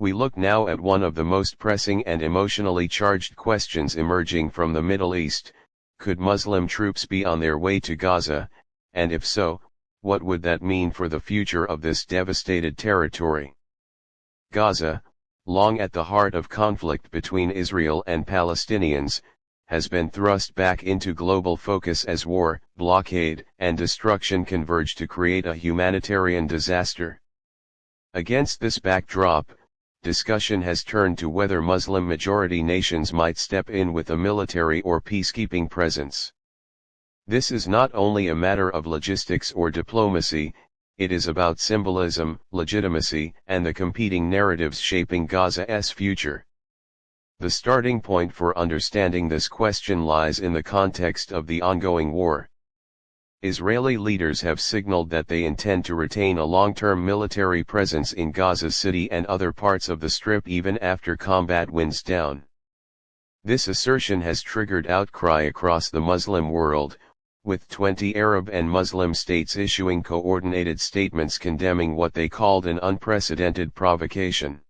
We look now at one of the most pressing and emotionally charged questions emerging from the Middle East: could Muslim troops be on their way to Gaza, and if so, what would that mean for the future of this devastated territory? Gaza, long at the heart of conflict between Israel and Palestinians, has been thrust back into global focus as war, blockade, and destruction converge to create a humanitarian disaster. Against this backdrop, discussion has turned to whether Muslim-majority nations might step in with a military or peacekeeping presence. This is not only a matter of logistics or diplomacy, it is about symbolism, legitimacy, and the competing narratives shaping Gaza's future. The starting point for understanding this question lies in the context of the ongoing war. Israeli leaders have signaled that they intend to retain a long-term military presence in Gaza City and other parts of the Strip even after combat winds down. This assertion has triggered outcry across the Muslim world, with 20 Arab and Muslim states issuing coordinated statements condemning what they called an unprecedented provocation.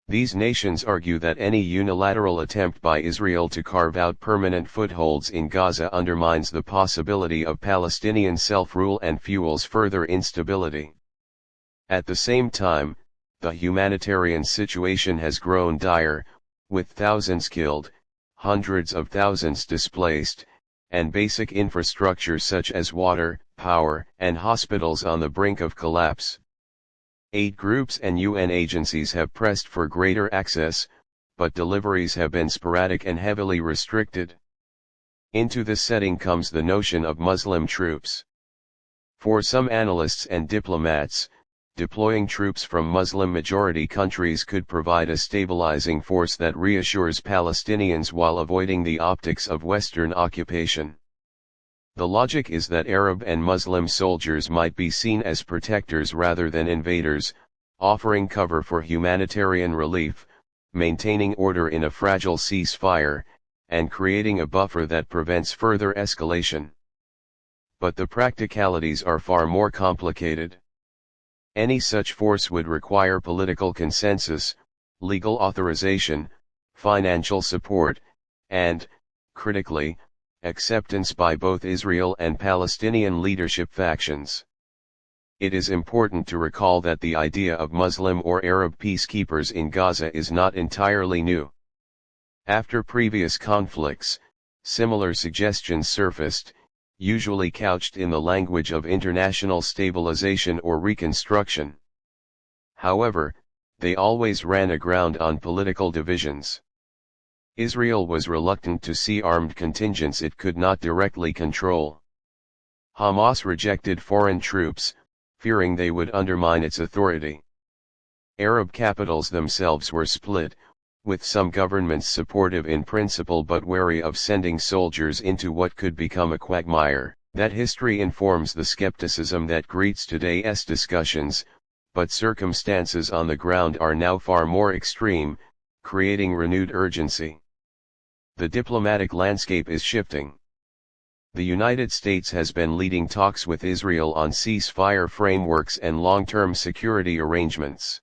These nations argue that any unilateral attempt by Israel to carve out permanent footholds in Gaza undermines the possibility of Palestinian self-rule and fuels further instability. At the same time, the humanitarian situation has grown dire, with thousands killed, hundreds of thousands displaced, and basic infrastructure such as water, power, and hospitals on the brink of collapse. Aid groups and UN agencies have pressed for greater access, but deliveries have been sporadic and heavily restricted. Into this setting comes the notion of Muslim troops. For some analysts and diplomats, deploying troops from Muslim-majority countries could provide a stabilizing force that reassures Palestinians while avoiding the optics of Western occupation. The logic is that Arab and Muslim soldiers might be seen as protectors rather than invaders, offering cover for humanitarian relief, maintaining order in a fragile ceasefire, and creating a buffer that prevents further escalation. But the practicalities are far more complicated. Any such force would require political consensus, legal authorization, financial support, and, critically, acceptance by both Israel and Palestinian leadership factions. It is important to recall that the idea of Muslim or Arab peacekeepers in Gaza is not entirely new. After previous conflicts, similar suggestions surfaced, usually couched in the language of international stabilization or reconstruction. However, they always ran aground on political divisions. Israel was reluctant to see armed contingents it could not directly control. Hamas rejected foreign troops, fearing they would undermine its authority. Arab capitals themselves were split, with some governments supportive in principle but wary of sending soldiers into what could become a quagmire. That history informs the skepticism that greets today's discussions, but circumstances on the ground are now far more extreme, creating renewed urgency. The diplomatic landscape is shifting. The United States has been leading talks with Israel on ceasefire frameworks and long-term security arrangements.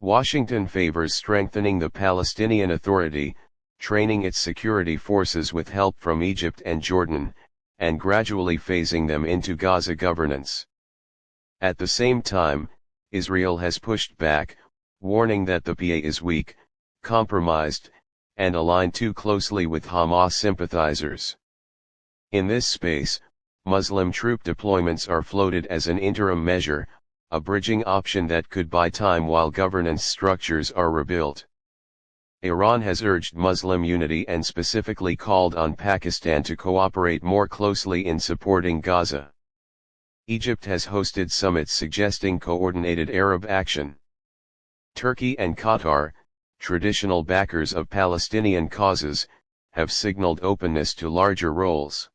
Washington favors strengthening the Palestinian Authority, training its security forces with help from Egypt and Jordan, and gradually phasing them into Gaza governance. At the same time, Israel has pushed back, warning that the PA is weak, compromised, and aligned too closely with Hamas sympathizers. In this space, Muslim troop deployments are floated as an interim measure, a bridging option that could buy time while governance structures are rebuilt. Iran has urged Muslim unity and specifically called on Pakistan to cooperate more closely in supporting Gaza. Egypt has hosted summits suggesting coordinated Arab action. Turkey and Qatar, traditional backers of Palestinian causes, have signaled openness to larger roles.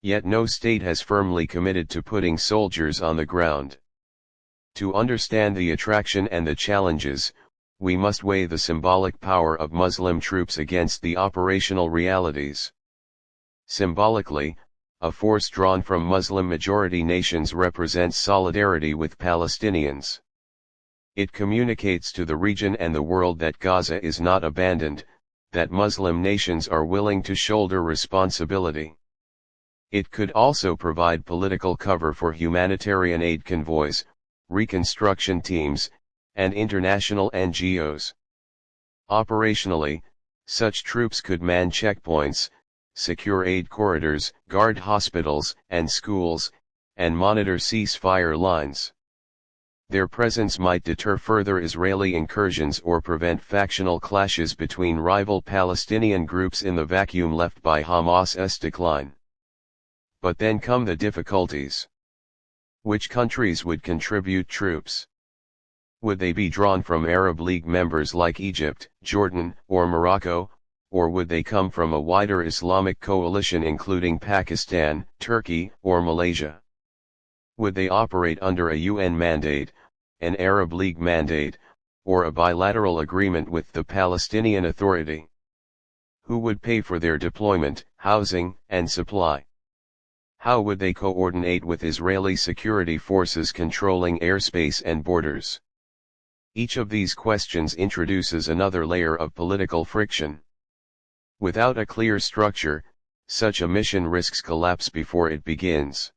Yet no state has firmly committed to putting soldiers on the ground. To understand the attraction and the challenges, we must weigh the symbolic power of Muslim troops against the operational realities. Symbolically, a force drawn from Muslim-majority nations represents solidarity with Palestinians. It communicates to the region and the world that Gaza is not abandoned, that Muslim nations are willing to shoulder responsibility. It could also provide political cover for humanitarian aid convoys, reconstruction teams, and international NGOs. Operationally, such troops could man checkpoints, secure aid corridors, guard hospitals and schools, and monitor ceasefire lines. Their presence might deter further Israeli incursions or prevent factional clashes between rival Palestinian groups in the vacuum left by Hamas's decline. But then come the difficulties. Which countries would contribute troops? Would they be drawn from Arab League members like Egypt, Jordan, or Morocco, or would they come from a wider Islamic coalition including Pakistan, Turkey, or Malaysia? Would they operate under a UN mandate, an Arab League mandate, or a bilateral agreement with the Palestinian Authority? Who would pay for their deployment, housing, and supply? How would they coordinate with Israeli security forces controlling airspace and borders? Each of these questions introduces another layer of political friction. Without a clear structure, such a mission risks collapse before it begins.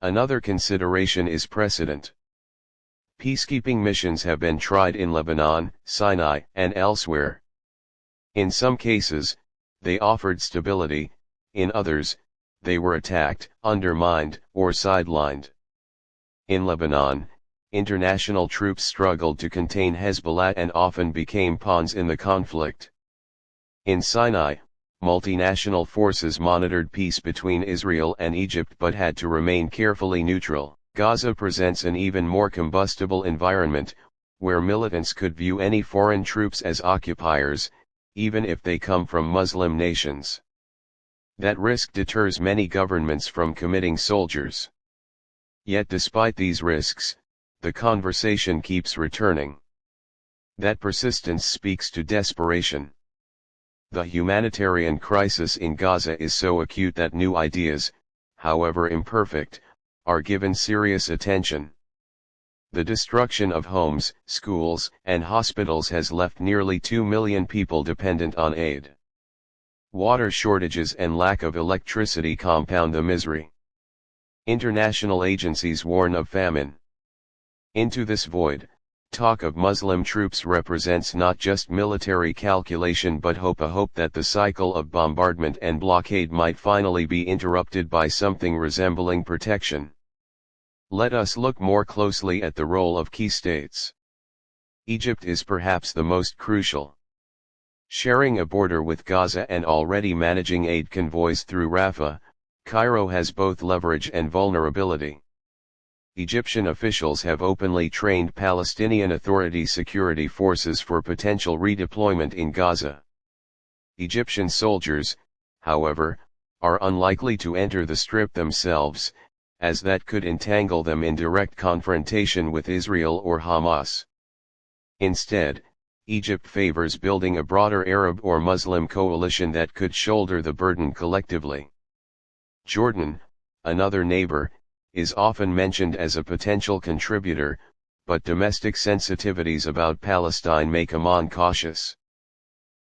Another consideration is precedent. Peacekeeping missions have been tried in Lebanon, Sinai, and elsewhere. In some cases, they offered stability, in others, they were attacked, undermined, or sidelined. In Lebanon, international troops struggled to contain Hezbollah and often became pawns in the conflict. In Sinai, multinational forces monitored peace between Israel and Egypt but had to remain carefully neutral. Gaza presents an even more combustible environment, where militants could view any foreign troops as occupiers, even if they come from Muslim nations. That risk deters many governments from committing soldiers. Yet despite these risks, the conversation keeps returning. That persistence speaks to desperation. The humanitarian crisis in Gaza is so acute that new ideas, however imperfect, are given serious attention. The destruction of homes, schools, and hospitals has left nearly 2 million people dependent on aid. Water shortages and lack of electricity compound the misery. International agencies warn of famine. Into this void, talk of Muslim troops represents not just military calculation but a hope that the cycle of bombardment and blockade might finally be interrupted by something resembling protection. Let us look more closely at the role of key states. Egypt is perhaps the most crucial. Sharing a border with Gaza and already managing aid convoys through Rafah, Cairo has both leverage and vulnerability. Egyptian officials have openly trained Palestinian Authority security forces for potential redeployment in Gaza. Egyptian soldiers, however, are unlikely to enter the Strip themselves, as that could entangle them in direct confrontation with Israel or Hamas. Instead, Egypt favors building a broader Arab or Muslim coalition that could shoulder the burden collectively. Jordan, another neighbor, is often mentioned as a potential contributor, but domestic sensitivities about Palestine make Amman cautious.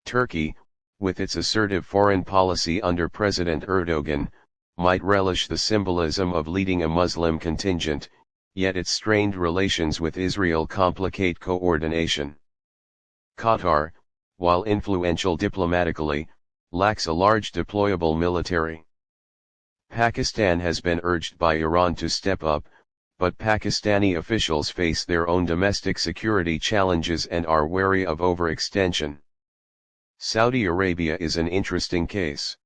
Turkey, with its assertive foreign policy under President Erdogan, might relish the symbolism of leading a Muslim contingent, yet its strained relations with Israel complicate coordination. Qatar, while influential diplomatically, lacks a large deployable military. Pakistan has been urged by Iran to step up, but Pakistani officials face their own domestic security challenges and are wary of overextension. Saudi Arabia is an interesting case.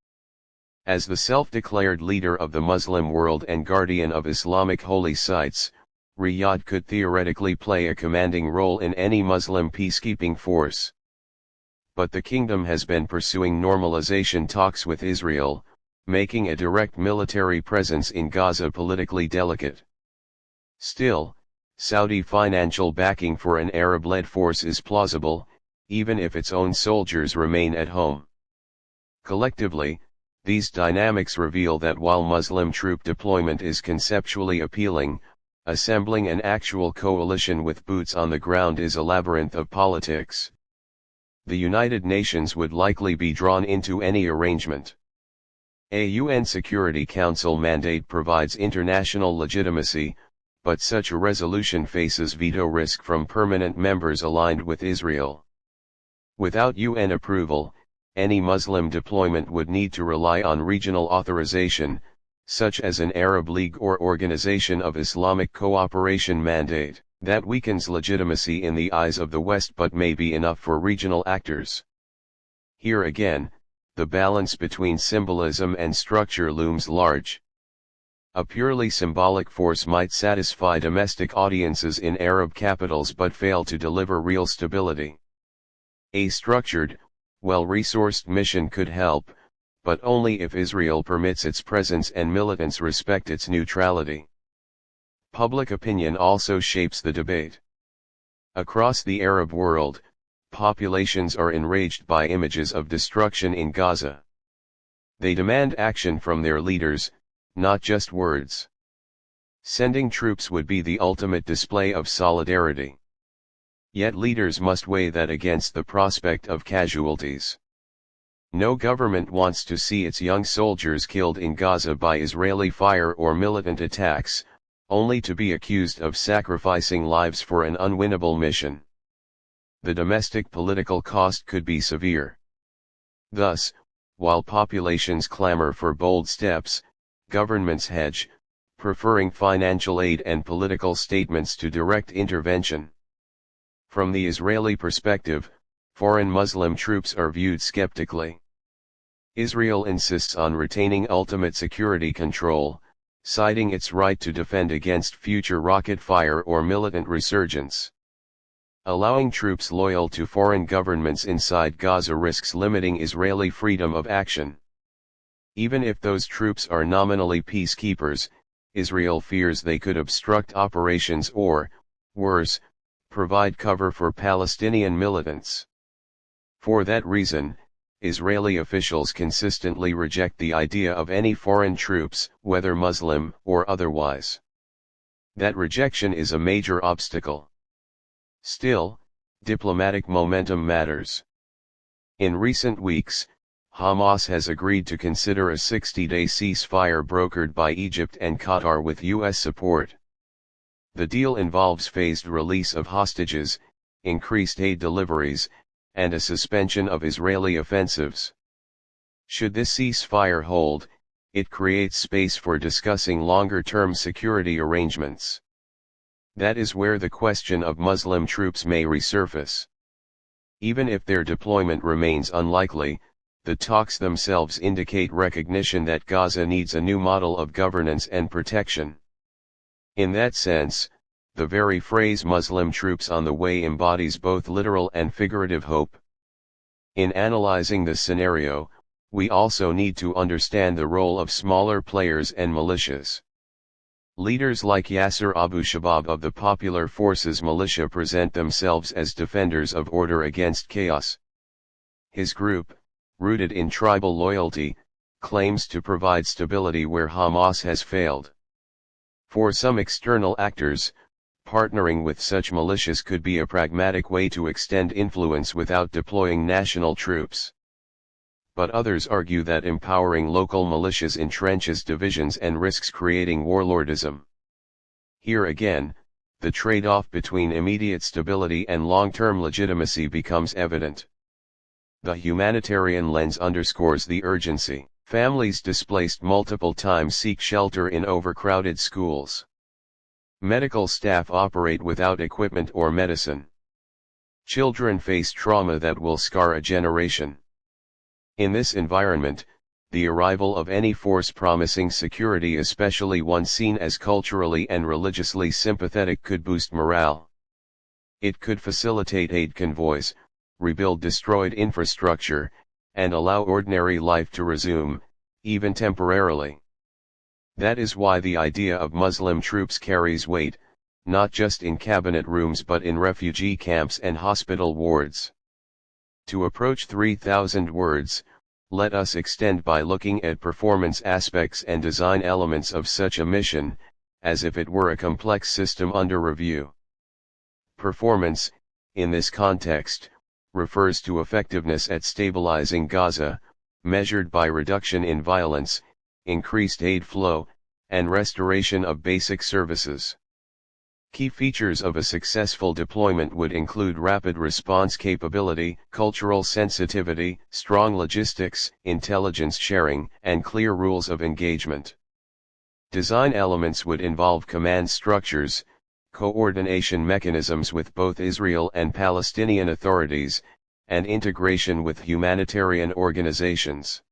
As the self-declared leader of the Muslim world and guardian of Islamic holy sites, Riyadh could theoretically play a commanding role in any Muslim peacekeeping force. But the kingdom has been pursuing normalization talks with Israel, making a direct military presence in Gaza politically delicate. Still, Saudi financial backing for an Arab-led force is plausible, even if its own soldiers remain at home. Collectively, these dynamics reveal that while Muslim troop deployment is conceptually appealing, assembling an actual coalition with boots on the ground is a labyrinth of politics. The United Nations would likely be drawn into any arrangement. A UN Security Council mandate provides international legitimacy, but such a resolution faces veto risk from permanent members aligned with Israel. Without UN approval, any Muslim deployment would need to rely on regional authorization, such as an Arab League or Organization of Islamic Cooperation mandate. That weakens legitimacy in the eyes of the West but may be enough for regional actors. Here again, the balance between symbolism and structure looms large. A purely symbolic force might satisfy domestic audiences in Arab capitals but fail to deliver real stability. A structured, well-resourced mission could help, but only if Israel permits its presence and militants respect its neutrality. Public opinion also shapes the debate. Across the Arab world, populations are enraged by images of destruction in Gaza. They demand action from their leaders, not just words. Sending troops would be the ultimate display of solidarity. Yet leaders must weigh that against the prospect of casualties. No government wants to see its young soldiers killed in Gaza by Israeli fire or militant attacks, only to be accused of sacrificing lives for an unwinnable mission. The domestic political cost could be severe. Thus, while populations clamor for bold steps, governments hedge, preferring financial aid and political statements to direct intervention. From the Israeli perspective, foreign Muslim troops are viewed skeptically. Israel insists on retaining ultimate security control, citing its right to defend against future rocket fire or militant resurgence. Allowing troops loyal to foreign governments inside Gaza risks limiting Israeli freedom of action. Even if those troops are nominally peacekeepers, Israel fears they could obstruct operations or, worse, provide cover for Palestinian militants. For that reason, Israeli officials consistently reject the idea of any foreign troops, whether Muslim or otherwise. That rejection is a major obstacle. Still, diplomatic momentum matters. In recent weeks, Hamas has agreed to consider a 60-day ceasefire brokered by Egypt and Qatar with U.S. support. The deal involves phased release of hostages, increased aid deliveries, and a suspension of Israeli offensives. Should this ceasefire hold, it creates space for discussing longer-term security arrangements. That is where the question of Muslim troops may resurface. Even if their deployment remains unlikely, the talks themselves indicate recognition that Gaza needs a new model of governance and protection. In that sense, the very phrase Muslim troops on the way embodies both literal and figurative hope. In analyzing this scenario, we also need to understand the role of smaller players and militias. Leaders like Yasser Abu Shabab of the Popular Forces militia present themselves as defenders of order against chaos. His group, rooted in tribal loyalty, claims to provide stability where Hamas has failed. For some external actors, partnering with such militias could be a pragmatic way to extend influence without deploying national troops. But others argue that empowering local militias entrenches divisions and risks creating warlordism. Here again, the trade-off between immediate stability and long-term legitimacy becomes evident. The humanitarian lens underscores the urgency. Families displaced multiple times seek shelter in overcrowded schools. Medical staff operate without equipment or medicine. Children face trauma that will scar a generation. In this environment, the arrival of any force promising security, especially one seen as culturally and religiously sympathetic, could boost morale. It could facilitate aid convoys, rebuild destroyed infrastructure, and allow ordinary life to resume, even temporarily. That is why the idea of Muslim troops carries weight, not just in cabinet rooms but in refugee camps and hospital wards. To approach 3,000 words, let us extend by looking at performance aspects and design elements of such a mission, as if it were a complex system under review. Performance, in this context, refers to effectiveness at stabilizing Gaza, measured by reduction in violence, increased aid flow, and restoration of basic services. Key features of a successful deployment would include rapid response capability, cultural sensitivity, strong logistics, intelligence sharing, and clear rules of engagement. Design elements would involve command structures, coordination mechanisms with both Israel and Palestinian authorities, and integration with humanitarian organizations.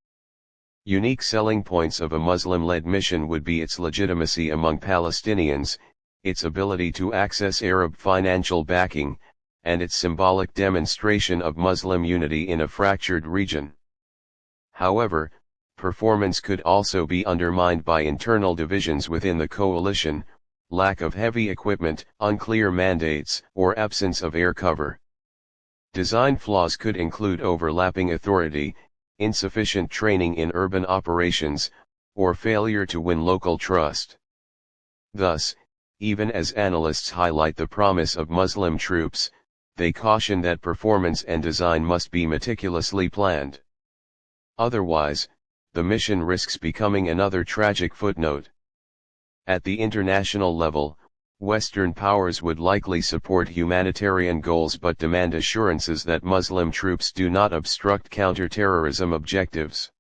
Unique selling points of a Muslim-led mission would be its legitimacy among Palestinians, its ability to access Arab financial backing, and its symbolic demonstration of Muslim unity in a fractured region. However, performance could also be undermined by internal divisions within the coalition, lack of heavy equipment, unclear mandates, or absence of air cover. Design flaws could include overlapping authority, insufficient training in urban operations, or failure to win local trust. Thus, even as analysts highlight the promise of Muslim troops, they caution that performance and design must be meticulously planned. Otherwise, the mission risks becoming another tragic footnote. At the international level, Western powers would likely support humanitarian goals but demand assurances that Muslim troops do not obstruct counterterrorism objectives.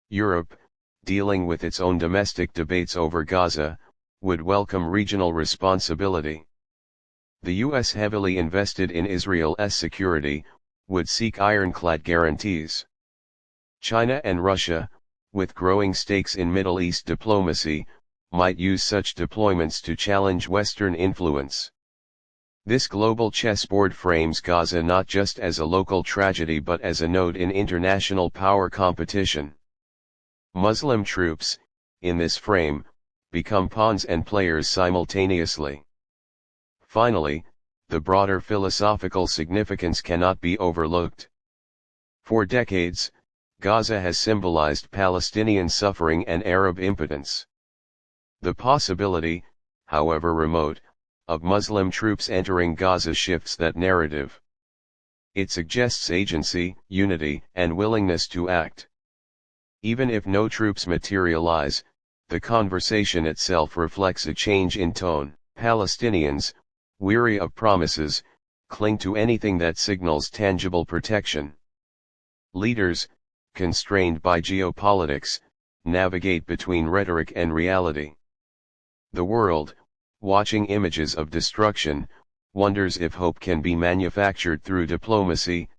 Europe, dealing with its own domestic debates over Gaza, would welcome regional responsibility. The US, heavily invested in Israel's security, would seek ironclad guarantees. China and Russia, with growing stakes in Middle East diplomacy, might use such deployments to challenge Western influence. This global chessboard frames Gaza not just as a local tragedy but as a node in international power competition. Muslim troops, in this frame, become pawns and players simultaneously. Finally, the broader philosophical significance cannot be overlooked. For decades, Gaza has symbolized Palestinian suffering and Arab impotence. The possibility, however remote, of Muslim troops entering Gaza shifts that narrative. It suggests agency, unity, and willingness to act. Even if no troops materialize, the conversation itself reflects a change in tone. Palestinians, weary of promises, cling to anything that signals tangible protection. Leaders, constrained by geopolitics, navigate between rhetoric and reality. The world, watching images of destruction, wonders if hope can be manufactured through diplomacy,